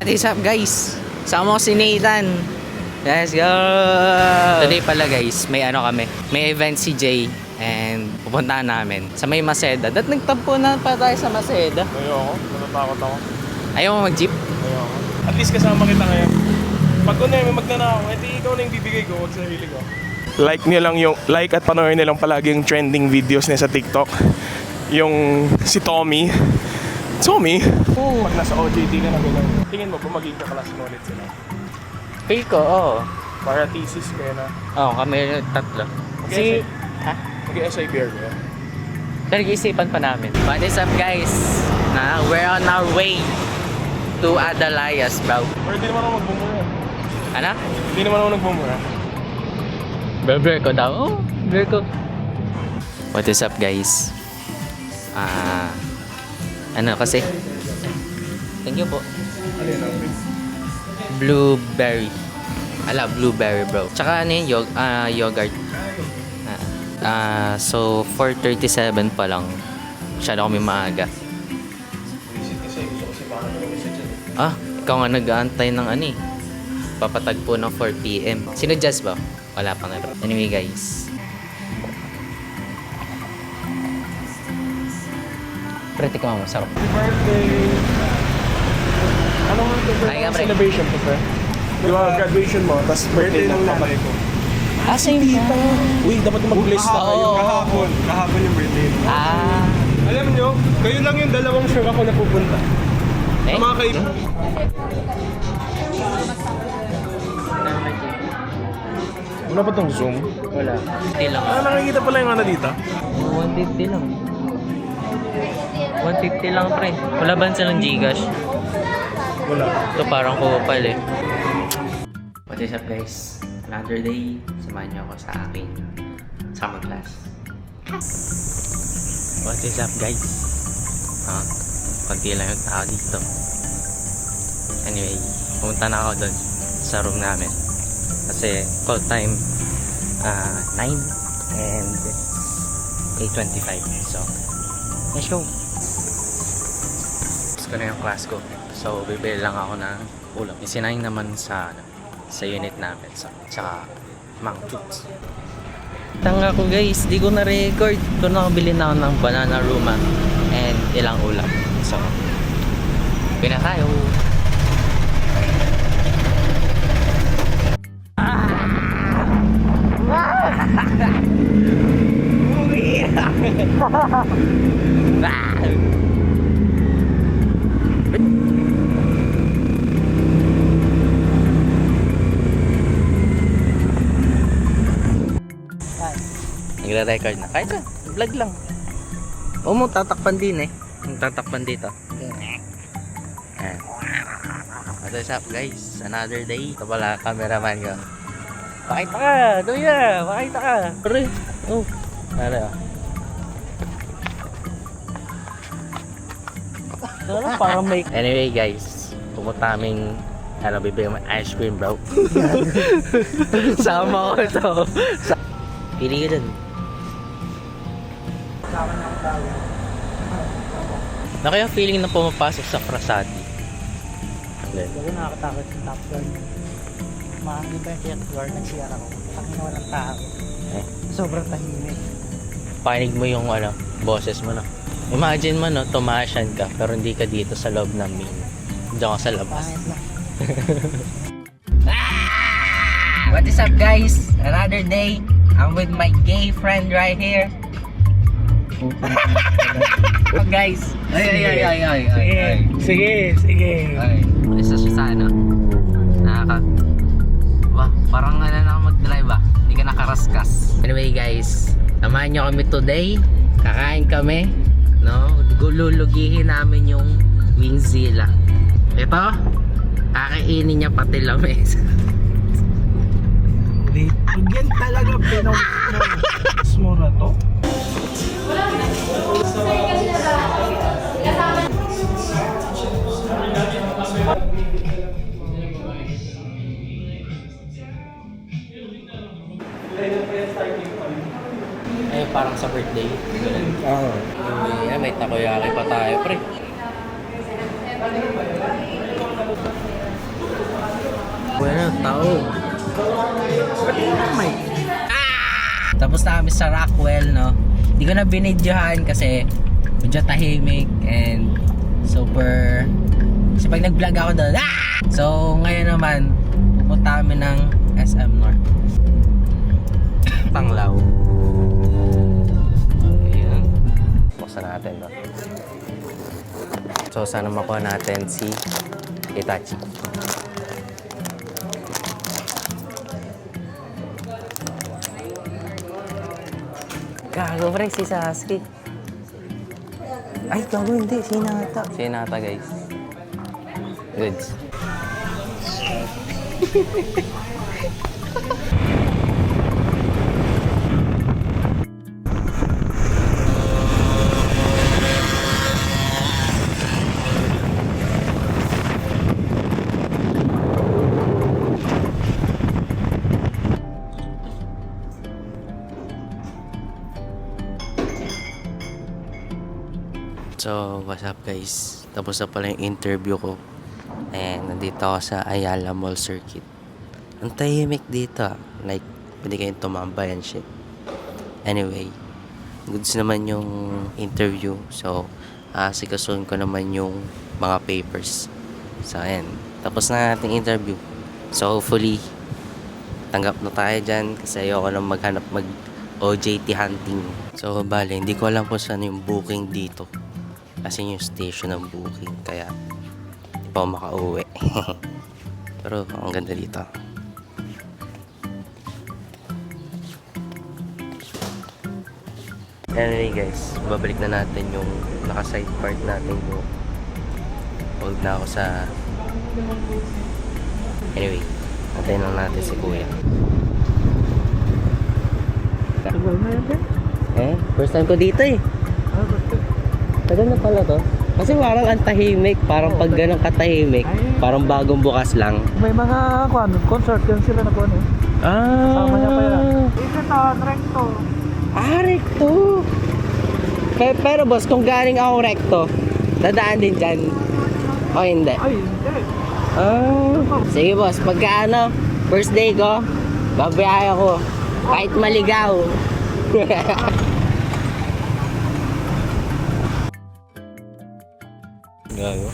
What is up guys? Sama ko si Nathan. Let's go! Today pala guys, may ano kami. May event si Jay and pupuntahan namin sa may Maseda. At nagtampo na pa tayo sa Maseda. Ayoko, natatakot ako. Ayaw mo mag-jeep? Ayoko. At least kasama kita ngayon. Pag ko na may magnanakaw, edi ikaw na yung bibigay ko, wag sa hili ko. Like niyo lang yung, like at panoorin niyo lang palagi yung trending videos niya sa TikTok. Yung si Tommy. Tommy? Oo. Pag nasa OJT ka na gano'n, tingin mo ba magiging kaklase mo ulit sila? Feel ko, oo. Para thesis kayo na. Oo, kami tatlo. Okay, Ha? Mag-SIBR kayo. Nag-iisipan pa namin. What is up guys? We're on our way to Adalayas, bro. Pero di naman ako magbumura. Ano? Hindi naman ako nagbumura. Blur ko daw. Oh, blur ko. What is up guys? Ano kasi? Thank you po. Ano yun ang Blueberry. Blueberry bro. Tsaka ano yung yogurt. So 4:37 pa lang. Masyado kami maaga. Ikaw nga nag-aantay ng ano eh. Papatagpo ng 4 PM. Sino Jazz ba? Wala pa nga. Anyway guys. Pretty ko mo, sarap. Happy birthday! Ano nga ito? Ay, pre. Celebration ko, pre. Di ba, graduation mo, tapos birthday ng nanay ko. Same Tita! Uy, dapat mag-bless na kayo. Oo. Kahapon yung birthday. Alam nyo, kayo lang yung dalawang sure ako na pupunta. Eh? Mga kayo. Wala pa tong Zoom? Wala. 150 lang. Nakikita pala yung ano dito? 150 lang. 150 lang pre. Wala ba silang Gcash? Wala. Ito parang kupal eh. What is up guys? Another day. Samahan niyo ako sa aking summer class. What is up guys? Konti lang yung tao dito. Anyway, pumunta na ako doon sa room namin. Kasi call time 9 and it's 8:25. So, let's go! Gusto ko na yung class ko. So, bibili lang ako ng ulam. Isinay naman sa unit namin. So, tsaka Mang Foods. Tanga ko guys, di ko na-record. Ito nakabili na ako ng banana ruma and ilang ulam. So, bina tayo! Nagre-record na. Kahit yan, vlog lang. O mo, tatakpan din eh. Tatakpan dito. Ayan. What is up guys? Another day. Ito pala, cameraman ko. Pakita ka! Duya! Pakita ka! Pre! Oh! Ano? Parang may... Anyway guys, pumunta kaming bibili ng ice cream bro. Sama ko ito. Pili ka dun. Na kaya feeling na pumapasok sa Frasati? Kasi nakakatakot yung top floor. Mahangin pa yung third floor, nag-CR ako. Tangin na walang tao. Sobrang tahimik. Panig mo yung boses mo no. Imagine mo no, tumasyan ka pero hindi ka dito sa loob ng main. Diyan ka sa labas. Pangit lang. What is up guys? Another day. I'm with my gay friend right here. Oh, guys. Ay. Sige. Ay. Isa siya sa parang na mag-drive hindi ka nakaraskas. Anyway guys, samahan nyo kami today. Kakain kami. No? Lulugihin namin yung Wingzilla. Ito, kakainin niya pati lamesa. Yan talaga mura to. Eh, parang sa birthday. May takoyaki pa tayo, pre. Bueno, tao. Tapos na kami sa Rockwell, no? Hindi ko na binidyohan kasi medyo tahimik and super... Kasi pag nag-vlog ako doon, So, ngayon naman, pupunta kami ng SM North. Panglaw. Ayan. Buksan natin, no? So, sana makuha natin si Itachi. Gago, pre, si Sasuke. Ay, gago, hindi. Si Hinata. Si Hinata, guys. Goods. So, what's up guys? Tapos na pala yung interview ko. And nandito ako sa Ayala Mall Circuit. Ang tahimik dito. Like, pwede kayong tumambay and shit. Anyway, goods naman yung interview. So, asikasuhin ko naman yung mga papers. So, ayan. Tapos na nating interview. So, hopefully, tanggap na tayo dyan. Kasi ayoko na maghanap OJT hunting. So, bale, hindi ko alam kung saan yung booking dito. Kasi yung station ng booking. Kaya, hindi pa ako makauwi. Pero, ang ganda dito. Anyway guys, babalik na natin yung naka-side part natin yung hold na ako sa... Anyway, antayin lang natin si Kuya. First time ko dito eh. Tagal na pala to. Kasi parang ang tahimik. Parang pag ganun katahimik, parang bagong bukas lang. May mga concert yun sila na eh. Sama niya pa yan. Ito to, recto. Recto. Pero boss, kung galing ako recto, dadaan din dyan. O hindi? Ay, hindi. Sige boss, pagka first day ko, babiyaya ko. Kahit maligaw. Gago.